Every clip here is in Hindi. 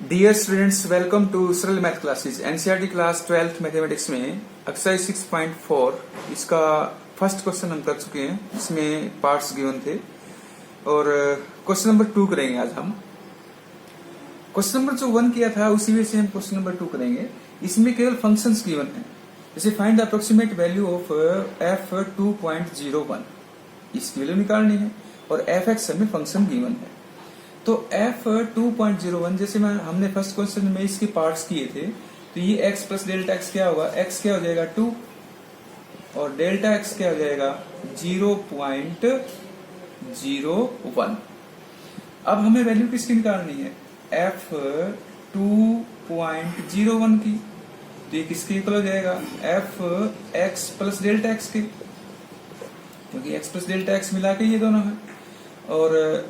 डियर स्टूडेंट्स, वेलकम टू सरल math classes. NCERT class 12th mathematics में एक्सरसाइज 6.4 इसका फर्स्ट क्वेश्चन हम कर चुके हैं। इसमें पार्ट्स गिवन थे और क्वेश्चन नंबर 2 करेंगे आज हम। क्वेश्चन नंबर जो 1 किया था उसी में से हम क्वेश्चन नंबर 2 करेंगे। इसमें केवल फंक्शंस गिवन है, जैसे find the approximate value of F 2.01, इसकी वैल्यू निकालनी है और एफ एक्स हमें फंक्शन गिवन है। तो f 2.01 जैसे हमने फर्स्ट क्वेश्चन में इसके पार्ट्स किए थे, तो ये x प्लस डेल्टा x क्या होगा, x क्या हो जाएगा 2 और डेल्टा x क्या हो जाएगा 0.01। अब हमें वैल्यू किसकी निकालनी है, f 2.01 की, तो ये किसके इक्वल हो जाएगा f x plus delta x के, क्योंकि x प्लस डेल्टा x मिला के ये दोनों है। और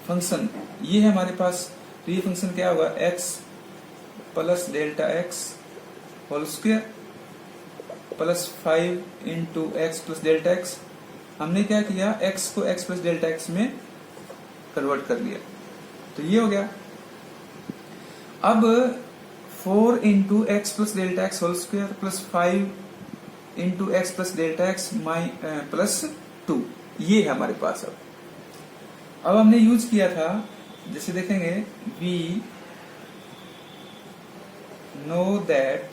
फंक्शन ये है हमारे पास, तो ये फंक्शन क्या होगा x plus delta x whole square plus 5 into x plus delta x। हमने क्या किया, x को x प्लस डेल्टा x में कन्वर्ट कर लिया, तो ये हो गया। अब 4 into x plus delta x whole square plus 5 into x plus delta x plus 2, ये है हमारे पास। अब हमने यूज किया था, जैसे देखेंगे we know that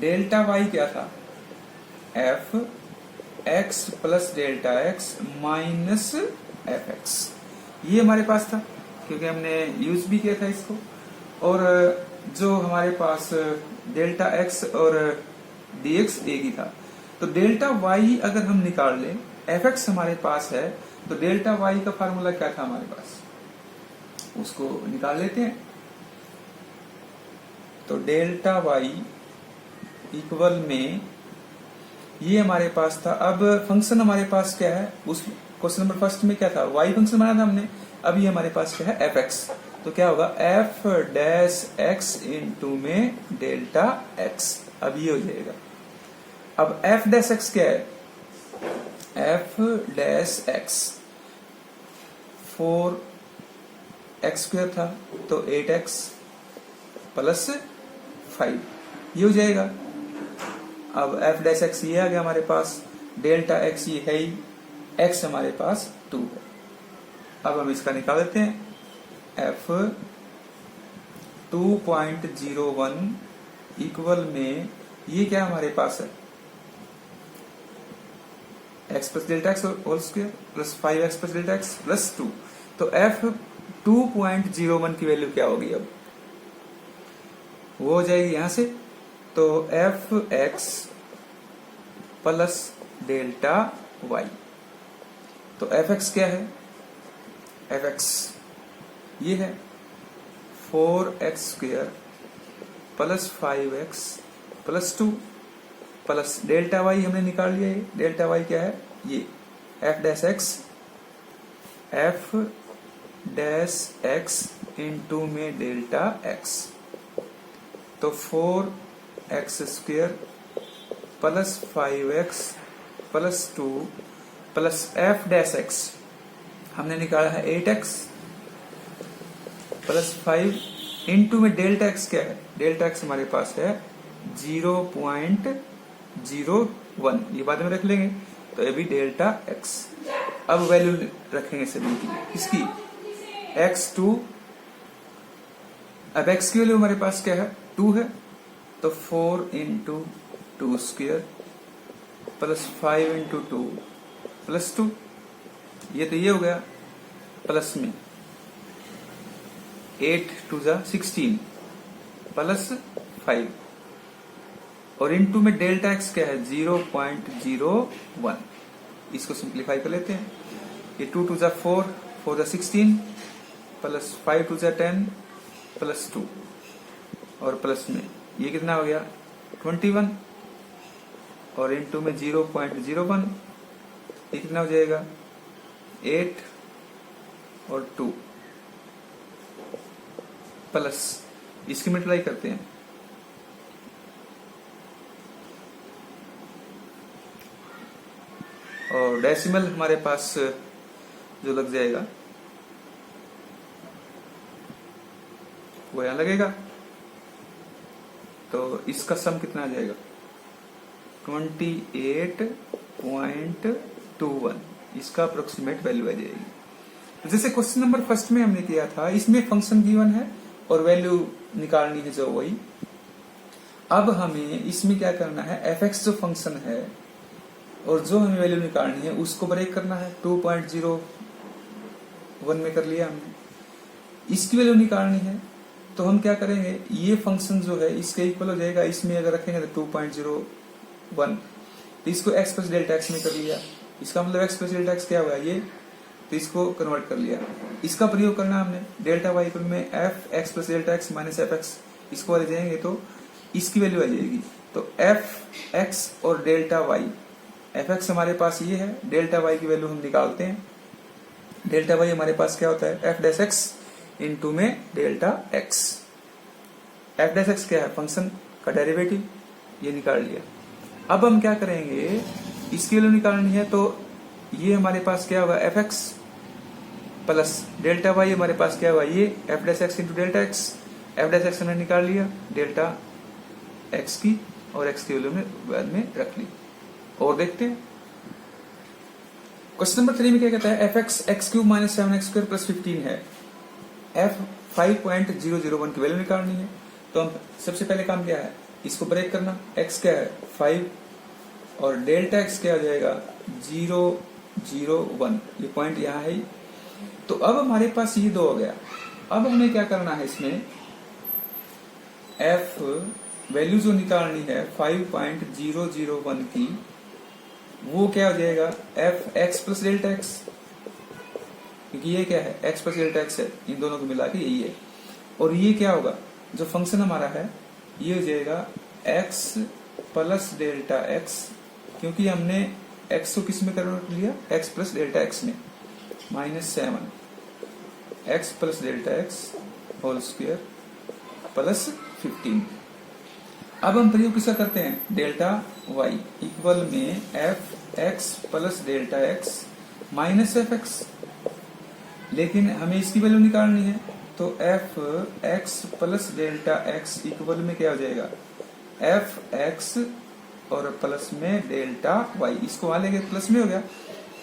delta y क्या था, f x plus delta x minus f x, ये हमारे पास था क्योंकि हमने यूज भी किया था इसको। और जो हमारे पास डेल्टा एक्स और डी एक्स एक ही था, तो डेल्टा वाई अगर हम निकाल लें, एफ एक्स हमारे पास है, तो डेल्टा वाई का फार्मूला क्या था हमारे पास, उसको निकाल लेते हैं। तो डेल्टा वाई इक्वल में ये हमारे पास था। अब फंक्शन हमारे पास क्या है, उस क्वेश्चन नंबर फर्स्ट में क्या था, वाई फंक्शन बनाया था हमने। अब ये हमारे पास क्या है, एफ एक्स, तो क्या होगा एफ डैश एक्स इंटू में डेल्टा एक्स, अब ये हो जाएगा। अब एफ डैश एक्स क्या है, F dash x 4x square था, तो 8x प्लस 5, ये हो जाएगा। अब f डैश एक्स ये आ गया हमारे पास, डेल्टा x ये है ही, x हमारे पास 2 है। अब हम इसका निकाल देते हैं, f 2.01 इक्वल में ये क्या हमारे पास है, x plus delta x whole square plus 5x plus delta x plus 2, तो f 2.01 की वैल्यू क्या होगी, अब वो हो जाएगी यहां से, तो f x plus delta y, तो f x क्या है, f x ये है 4x square plus 5x plus 2 plus delta y हमने निकाल लिया है, डेल्टा वाई क्या है ये एफ डैश एक्स इंटू में डेल्टा एक्स, तो 4x square plus 5x plus 2 plus f dash x हमने निकाला है 8x प्लस 5 इंटू में डेल्टा एक्स क्या है, डेल्टा एक्स हमारे पास है 0.01, ये बाद में रख लेंगे, तो ये भी डेल्टा एक्स। अब वैल्यू रखेंगे सभी की, इसकी x2, अब x की वैल्यू हमारे पास क्या है 2 है, तो 4 into 2 square plus 5 into 2 plus 2, ये तो ये हो गया, प्लस में 8 2 जा 16 प्लस 5 और इनटू में डेल्टा एक्स क्या है 0.01, इसको सिंप्लीफाई कर लेते हैं। ये 2 2 जा 4 4 जा 16 प्लस 5 2 जा 10 प्लस 2 और प्लस में ये कितना हो गया 21 और इनटू में 0.01, ये कितना हो जाएगा 8 और 2 प्लस इसकी मल्टीप्लाई करते हैं, और डेसिमल हमारे पास जो लग जाएगा वो यहाँ लगेगा। तो इसका सम कितना आ जाएगा 28.21, इसका अप्रोक्सीमेट वैल्यू आ जाएगी। तो जैसे क्वेश्चन नंबर फर्स्ट में हमने किया था, इसमें फंक्शन गिवन है और वैल्यू निकालनी है जो वही। अब हमें इसमें क्या करना है, fx जो फंक्शन है और जो हमें वैल्यू निकालनी है उसको ब्रेक करना है। 2.01 में कर लिया हमने, इसकी वैल्यू निकालनी है। तो हम क्या करेंगे, ये फंक्शन जो है इसके इक्वल हो जाएगा, इसमें अगर रखेंगे तो 2.01, तो इसको x प्लस डेल्टा एक्स में कर लिया। इसका मतलब x प्लस डेल्टा एक्स क्या हुआ ये, तो इसको कन्वर्ट कर लिया। इसका प्रयोग करना हमने डेल्टा वाई इक्वल में f x plus delta x minus f x, इसको ले जाएंगे तो इसकी वैल्यू आ जाएगी। तो एफ एक्स और डेल्टा वाई, एफ एक्स हमारे पास ये है, डेल्टा वाई की वैल्यू हम निकालते हैं। डेल्टा वाई हमारे पास क्या होता है, एफ डैश एक्स इंटू में delta x. F dash x क्या है, फंक्शन का डेरिवेटिव, ये निकाल लिया। अब हम क्या करेंगे, इसकी वैल्यू निकालनी है, तो ये हमारे पास क्या होगा, f x plus delta y हमारे पास क्या होगा, ये f dash x into delta x. F dash x हमने निकाल लिया, डेल्टा एक्स की और एक्स की वैल्यू में बाद में रख ली। और देखते हैं क्वेश्चन नंबर 3 में क्या कहता है, F x x cube minus 7x square plus 15 है, एफ 5.001 की वैल्यू निकालनी है। तो हम सबसे पहले काम क्या है, इसको ब्रेक करना। x क्या है 5 और डेल्टा x क्या हो जाएगा 001, ये पॉइंट यहाँ है। तो अब हमारे पास ये 2 हो गया। अब हमें क्या करना है, इसमें f वैल्यू जो निकालनी है 5.001 की, वो क्या हो जाएगा f x plus delta x, क्योंकि ये क्या है x प्लस डेल्टा एक्स है, इन दोनों को मिला के यही है। और ये क्या होगा, जो फंक्शन हमारा है ये हो जाएगा x प्लस डेल्टा एक्स, क्योंकि हमने x को किस में कन्वर्ट लिया, x प्लस डेल्टा एक्स में, -7 x plus delta x whole square plus 15। अब हम प्रयोग किसका करते हैं, डेल्टा y इक्वल में f x plus delta x minus f x, लेकिन हमें इसकी वैल्यू निकालनी है। तो f x plus delta x equal में क्या हो जाएगा, एफ एक्स और प्लस में डेल्टा वाई, इसको वहां लेंगे प्लस में हो गया।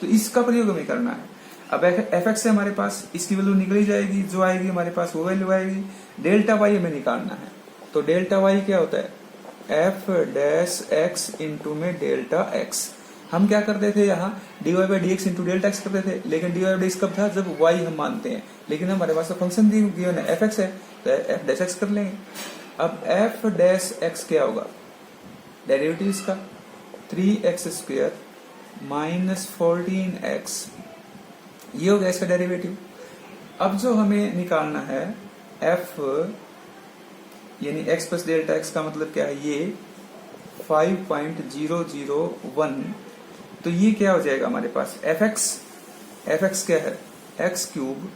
तो इसका प्रयोग हमें करना है। अब एफ एक्स है हमारे पास, इसकी वैल्यू निकली जाएगी, जो आएगी हमारे पास वो वैल्यू आएगी। डेल्टा वाई हमें निकालना है। तो डेल्टा वाई क्या होता है, एफ डैश एक्स इंटू में डेल्टा एक्स। हम क्या करते थे, यहाँ dy by D x into delta x करते थे, लेकिन dy बाई डी एक्स कब था, जब y हम मानते हैं। लेकिन हमारे पास फंक्शन गिवन है एफ एक्स है, तो एफ डैश एक्स कर लेंगे। अब एफ डैश एक्स क्या होगा, डेरिवेटिव इसका 3x स्क्वायर माइनस 14x, ये हो गया इसका डेरिवेटिव। अब जो हमें निकालना है एफ यानी x प्लस डेल्टा एक्स का मतलब क्या है, ये 5.001, तो ये क्या हो जाएगा हमारे पास एफ एक्स क्या है, x cube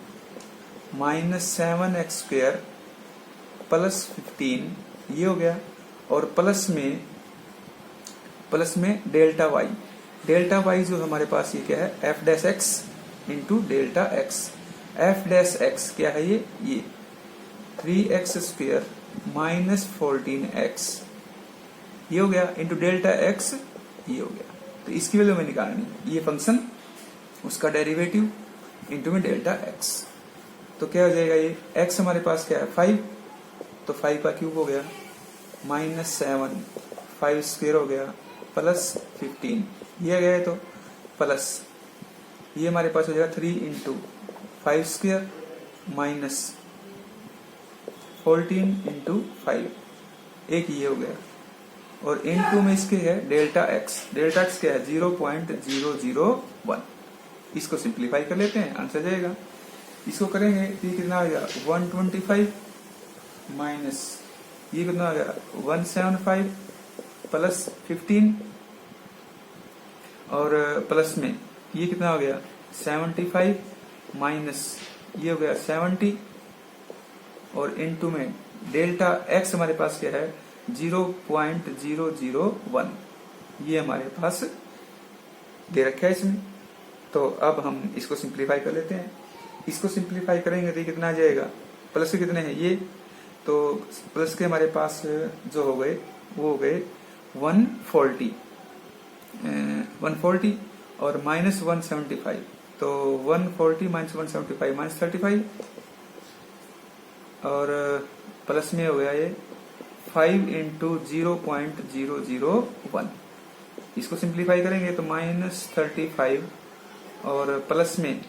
minus 7x square plus 15, ये हो गया। और प्लस में डेल्टा वाई जो हमारे पास ये क्या है, F dash x into delta x. F dash x क्या है, ये 3x स्क्वायर माइनस 14x, ये हो गया, इंटू डेल्टा एक्स, ये हो गया। तो इसकी वैल्यू में निकालनी है, ये फंक्शन उसका डेरिवेटिव इंटू में डेल्टा एक्स। तो क्या हो जाएगा, ये x हमारे पास क्या है 5, तो 5 का क्यूब हो गया -7, 5 स्क्वायर हो गया प्लस 15, ये गया। तो प्लस ये हमारे पास हो जाएगा 3 इंटू 5 स्क्वायर माइनस 14 इंटू 5, एक ये हो गया। और इंटू में इसके है डेल्टा एक्स क्या है 0.001। इसको सिंप्लीफाई कर लेते हैं, आंसर जाएगा। इसको करेंगे तो ये कितना आ गया 125 माइनस ये कितना आ गया 175 प्लस 15, और प्लस में ये कितना हो गया 75 माइनस ये हो गया 70, और इनटू में डेल्टा एक्स हमारे पास क्या है 0.001, ये हमारे पास दे रखा है इसमें। तो अब हम इसको सिंप्लीफाई कर लेते हैं। इसको सिंप्लीफाई करेंगे तो कितना आ जाएगा, प्लस कितने हैं ये तो प्लस के हमारे पास जो हो गए वो हो गए 140 और माइनस 175, तो 140 माइनस 175 माइनस 35 और प्लस में हो गया ये 5 इंटू 0.001। इसको सिंप्लीफाई करेंगे तो माइनस 35 और प्लस में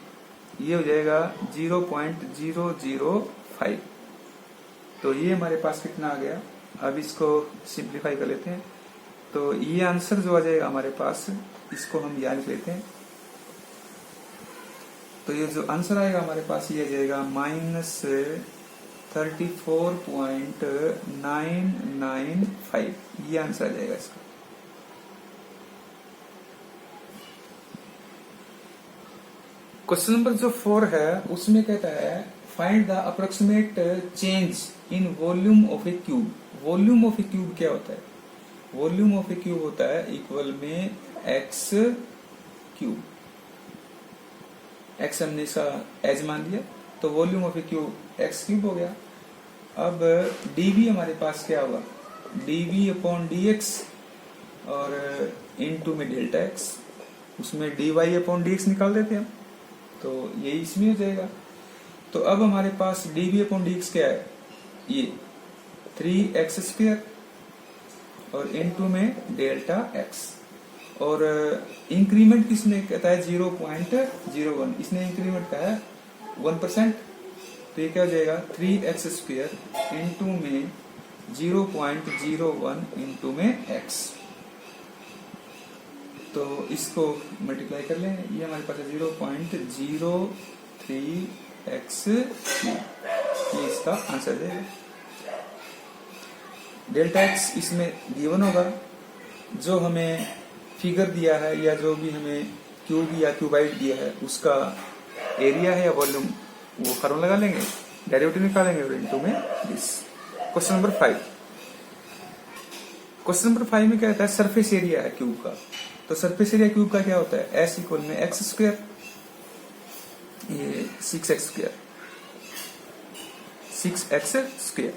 ये हो जाएगा 0.005। तो ये हमारे पास कितना आ गया। अब इसको सिंप्लीफाई कर लेते हैं, तो ये आंसर जो आ जाएगा हमारे पास, इसको हम याद लिख लेते हैं। तो ये जो आंसर आएगा हमारे पास ये आ जाएगा माइनस 34.995। ये आंसर आ जाएगा इसका। क्वेश्चन नंबर जो 4 है उसमें कहता है find the approximate change in volume of a cube. Volume of a cube क्या होता है? वॉल्यूम ऑफ ए क्यूब होता है इक्वल में एक्स क्यूब। एक्स हमने इसका एज मान लिया, तो volume of a cube x cube हो गया। अब डीवी हमारे पास क्या होगा? डीवी अपॉन डी एक्स और इनटू में डेल्टा एक्स, उसमें d y upon d x निकाल देते हैं, तो ये इसमें हो जाएगा। तो अब हमारे पास dv अपॉन dx क्या है? ये 3x² और इनटू में डेल्टा x, और इंक्रीमेंट किसने कहता है? 0.01, इसने इंक्रीमेंट कहा है 1%, तो ये क्या हो जाएगा? 3x² इनटू में 0.01 इनटू में x। तो इसको मल्टीप्लाई कर लें, ये हमारे पास 0.03x, ये इसका आंसर है। डेल्टा एक्स इसमें गिवन होगा, जो हमें फिगर दिया है या जो भी हमें क्यूब या क्यूबाइड दिया है उसका एरिया है या वॉल्यूम, वो फॉर्मूला लगा लेंगे, डेरिवेटिव निकालेंगे और इनटू में this. Question number 5। Question number 5 में क्या कहता है? सरफेस एरिया है क्यूब का। तो सरफेस एरिया क्यूब का क्या होता है? एस इक्वल में x², ये 6x², 6x²।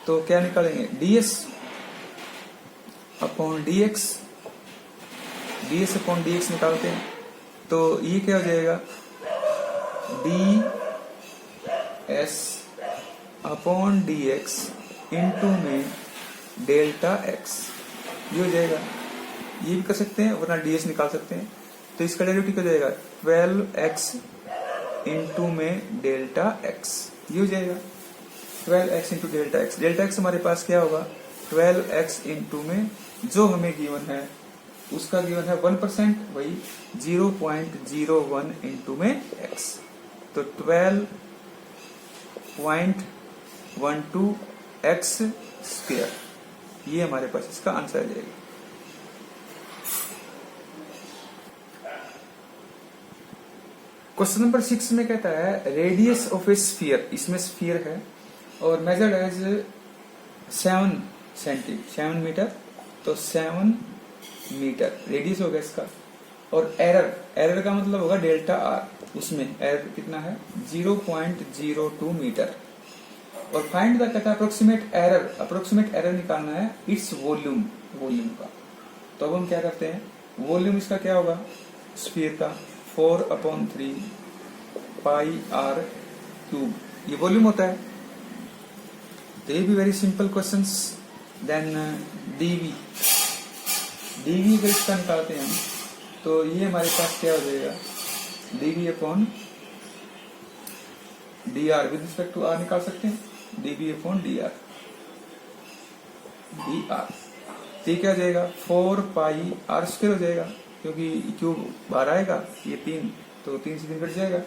तो क्या निकालेंगे? ds upon dx, ds upon dx निकालते हैं, तो ये क्या हो जाएगा? ds अपॉन dx इनटू में डेल्टा x, ये हो जाएगा। ये भी कर सकते हैं वरना ds निकाल सकते हैं, तो इसका डेरिवेटिव क्या हो जाएगा? 12x इनटू में डेल्टा x, ये हो जाएगा 12x into delta x। Delta x हमारे पास क्या होगा? 12x इंटू में जो हमें गिवन है उसका गिवन है 1%, वही 0.01 इंटू में x, तो 12.12x², ये हमारे पास इसका आंसर आ जाएगा। क्वेश्चन नंबर 6 में कहता है रेडियस ऑफ ए स्फीयर, इसमें स्फीयर है और मेजर्ड एज 7 मीटर, तो 7 मीटर रेडियस होगा इसका। और एरर का मतलब होगा डेल्टा आर, उसमें एरर कितना है? 0.02 मीटर। और फाइंड द कहता है अप्रोक्सीमेट एरर निकालना है इट्स वॉल्यूम का। तो अब हम क्या करते हैं? वॉल्यूम इसका क्या होगा? स्फीयर का 4/3 पाई आर क्यूब, ये वॉल्यूम होता है। तो ये भी very simple questions. Then d v अगर इसका निकालते हैं हम, तो ये हमारे पास क्या हो जाएगा? D v upon d r, with respect to r निकाल सकते हैं, डीवी अपॉन डी आर। तो क्या हो जाएगा? 4 पाई r² हो जाएगा, क्योंकि क्यूब बाहर आएगा, ये 3, तो 3 से 3 कट जाएगा,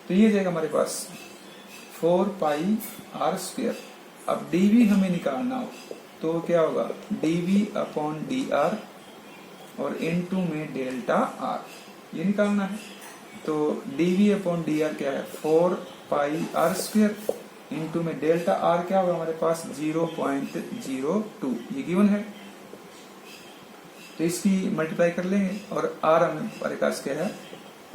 तो ये जाएगा हमारे पास 4 पाई r²। अब dv हमें निकालना हो तो क्या होगा? dv अपॉन dr और इनटू में डेल्टा r, ये निकालना है। तो dv अपॉन dr क्या है? 4 पाई r² इनटू में डेल्टा r क्या होगा हमारे पास? 0.02, ये गिवन है, तो इसकी मल्टीप्लाई कर लेंगे और r हमारे पास क्या है?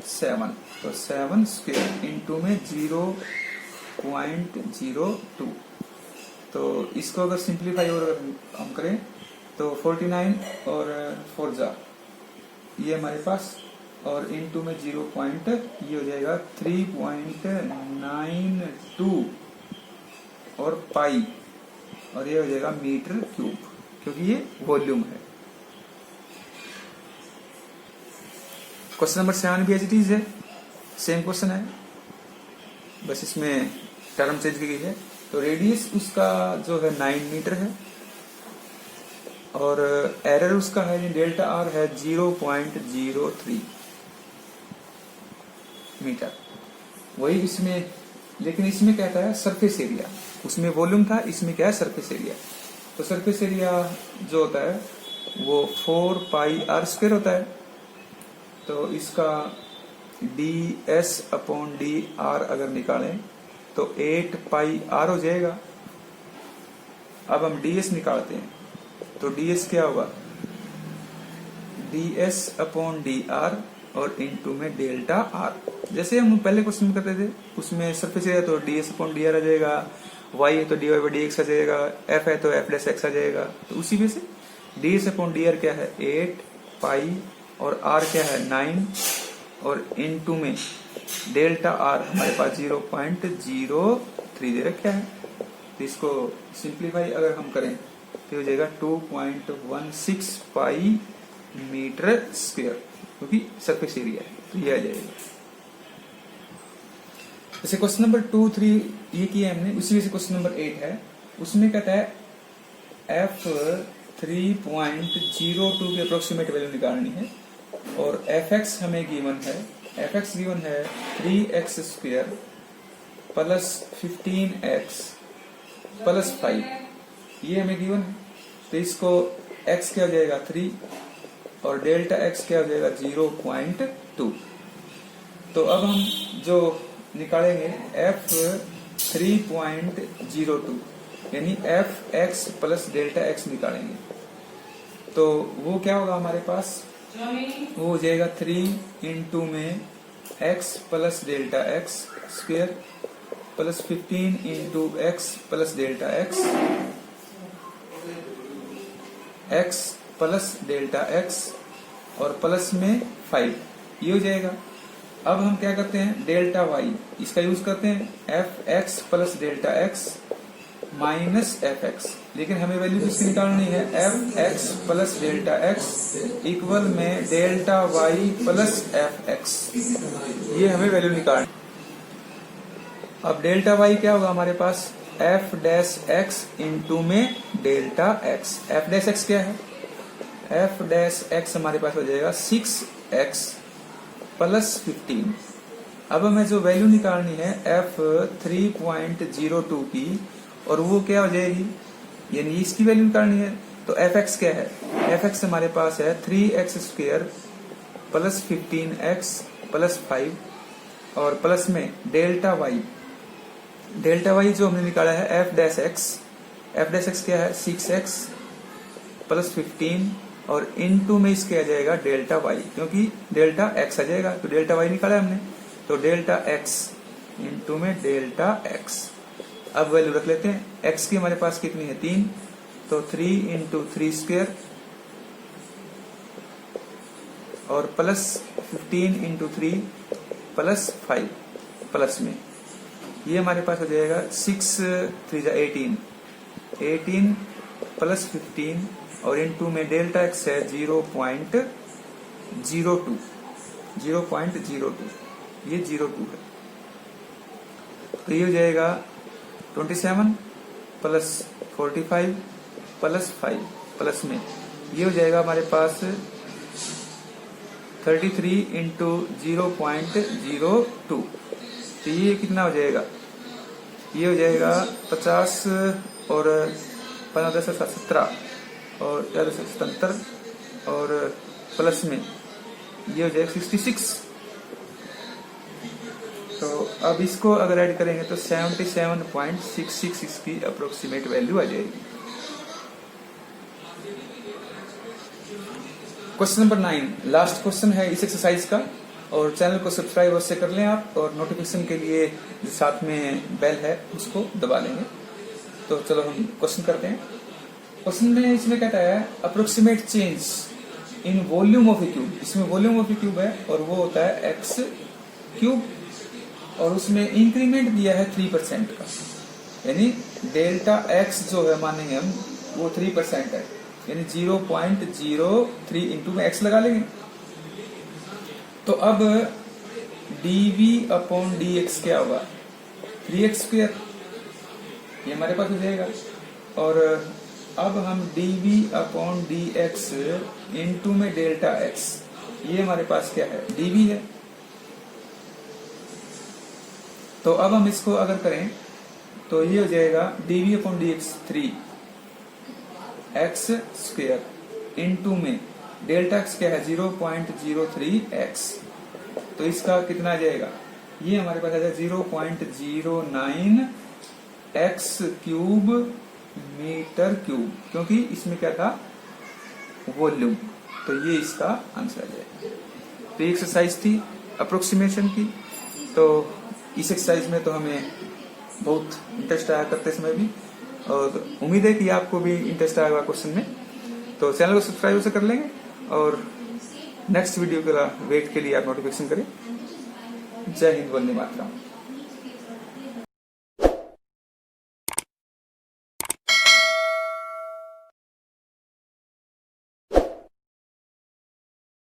7, तो 7² इनटू में 0.02, तो इसको अगर सिंप्लीफाई और हम करें तो 49 और 4 जा ये हमारे पास, और इनटू में 0 पॉइंट ये हो जाएगा 3.92 और पाई, और ये हो जाएगा मीटर क्यूब, क्योंकि ये वॉल्यूम है। क्वेश्चन नंबर 7 भी एज इट इज है, सेम क्वेश्चन है, बस इसमें टर्म चेंज की गई है। तो रेडियस उसका जो है 9 मीटर है, और एरर उसका है डेल्टा आर है 0.03 मीटर। वही इसमें, लेकिन इसमें कहता है सरफेस एरिया, उसमें वॉल्यूम था, इसमें क्या है सरफेस एरिया। तो सरफेस एरिया जो होता है वो 4 पाई आर स्क्वायर होता है। तो इसका ds/dr अगर निकालें तो 8 पाई आर हो जाएगा। अब हम ds निकालते हैं, तो ds क्या होगा, ds/dr और इनटू में डेल्टा आर। जैसे हम पहले क्वेश्चन में करते थे, उसमें सरफेस एरिया तो ds/dr आ जाएगा, y है तो dy/dx आ जाएगा, f है तो f'(x) आ जाएगा। तो उसी में से ds/dr क्या है 8 पाई और r क्या है 9, और इनटू में डेल्टा आर हमारे पास 0.03 दे रखा है। तो इसको सिंप्लीफाई अगर हम करें तो हो जाएगा 2.16 पाई मीटर स्क्वायर, क्योंकि सरफेस एरिया है, तो ये आ जाएगा। जैसे क्वेश्चन नंबर 2, 3 ये किया हमने, उसी वजह से क्वेश्चन नंबर 8 है, उसमें कहता है f3.02 की अप्रोक्सीमेट वैल्यू निकालनी है, और fx हमें गिवन है, fx गिवन है 3x square plus 15x plus 5, ये हमें गिवन है। तो इसको x क्या हो जाएगा 3 और डेल्टा x क्या हो जाएगा 0.2। तो अब हम जो निकालेंगे f3.02 यानी fx प्लस डेल्टा x निकालेंगे, तो वो क्या होगा हमारे पास, वो हो जाएगा 3 इंटू में x plus delta x square plus 15 into x plus delta x plus delta x और प्लस में 5, ये हो जाएगा। अब हम क्या करते हैं, डेल्टा y इसका यूज करते हैं, fx plus delta x minus fx, लेकिन हमें वैल्यू किसकी निकालनी है, fx plus delta x equal में डेल्टा y प्लस fx, ये हमें वैल्यू निकालनी। अब डेल्टा y क्या होगा हमारे पास, f'(x) इंटू में डेल्टा x, f'(x) क्या है, f'(x) हमारे पास हो जाएगा 6x प्लस 15। अब हमें जो वैल्यू निकालनी है f3.02 की, और वो क्या हो जाएगी, यानी इसकी वैल्यू निकालनी है। तो fx क्या है, fx हमारे पास है 3x square plus 15x plus 5 और प्लस में डेल्टा y जो हमने निकाला है f'(x) क्या है 6x प्लस 15 और इनटू में इसके आ जाएगा डेल्टा y, क्योंकि डेल्टा x आ जाएगा, तो डेल्टा y निकाला हमने, तो डेल्टा x इनटू में डेल्टा x। अब वैल्यू रख लेते हैं, x की हमारे पास कितनी है 3, तो 3 इंटू 3 स्क्वायर और प्लस 15 इंटू 3 प्लस 5 प्लस में ये हमारे पास हो जाएगा 6 3 18 प्लस 15 और इनटू में डेल्टा x है 0.02, ये 02 है। तो ये हो जाएगा 27 प्लस 45 प्लस 5 प्लस में ये हो जाएगा हमारे पास 33 इंटू 0.02। तो ये कितना हो जाएगा, ये हो जाएगा 50 और 15 17 और 77 और प्लस में ये हो जाएगा 66। तो अब इसको अगर ऐड करेंगे तो 77.66 इसकी अप्रोक्सीमेट वैल्यू आ जाएगी। क्वेश्चन नंबर 9 लास्ट क्वेश्चन है इस एक्सरसाइज का, और चैनल को सब्सक्राइब अवश्य कर लें आप, और नोटिफिकेशन के लिए जो साथ में बेल है उसको दबा लेंगे। तो चलो हम क्वेश्चन करते हैं। क्वेश्चन में इसमें कहता है approximate change in volume of a cube. इसमें वॉल्यूम ऑफ ए क्यूब है और वो होता है एक्स क्यूब, और उसमें इंक्रीमेंट दिया है 3% का, यानी डेल्टा एक्स जो है मानेंगे हम वो 3% है, यानी 0.03 इंटू में एक्स लगा लेंगे। तो अब dv अपॉन dx क्या होगा, 3x², ये हमारे पास हो जाएगा। और अब हम dv अपॉन dx इंटू में डेल्टा x, ये हमारे पास क्या है, dv है। तो अब हम इसको अगर करें तो ये हो जाएगा dv upon dx 3x² into में डेल्टा x क्या है 0.03x, तो इसका कितना आ जाएगा, ये हमारे पास आ जाएगा 0.09x³ मीटर क्यूब, क्योंकि इसमें क्या था वॉल्यूम, तो ये इसका आंसर आ जाएगा। तो एक्सरसाइज थी अप्रोक्सीमेशन की, तो इस एक्सरसाइज में तो हमें बहुत इंटरेस्ट आया करते समय भी, और उम्मीद है कि आपको भी इंटरेस्ट आएगा क्वेश्चन में। तो चैनल को सब्सक्राइब से कर लेंगे और नेक्स्ट वीडियो के वेट के लिए आप नोटिफिकेशन करें। जय हिंद, वंदे मातरम।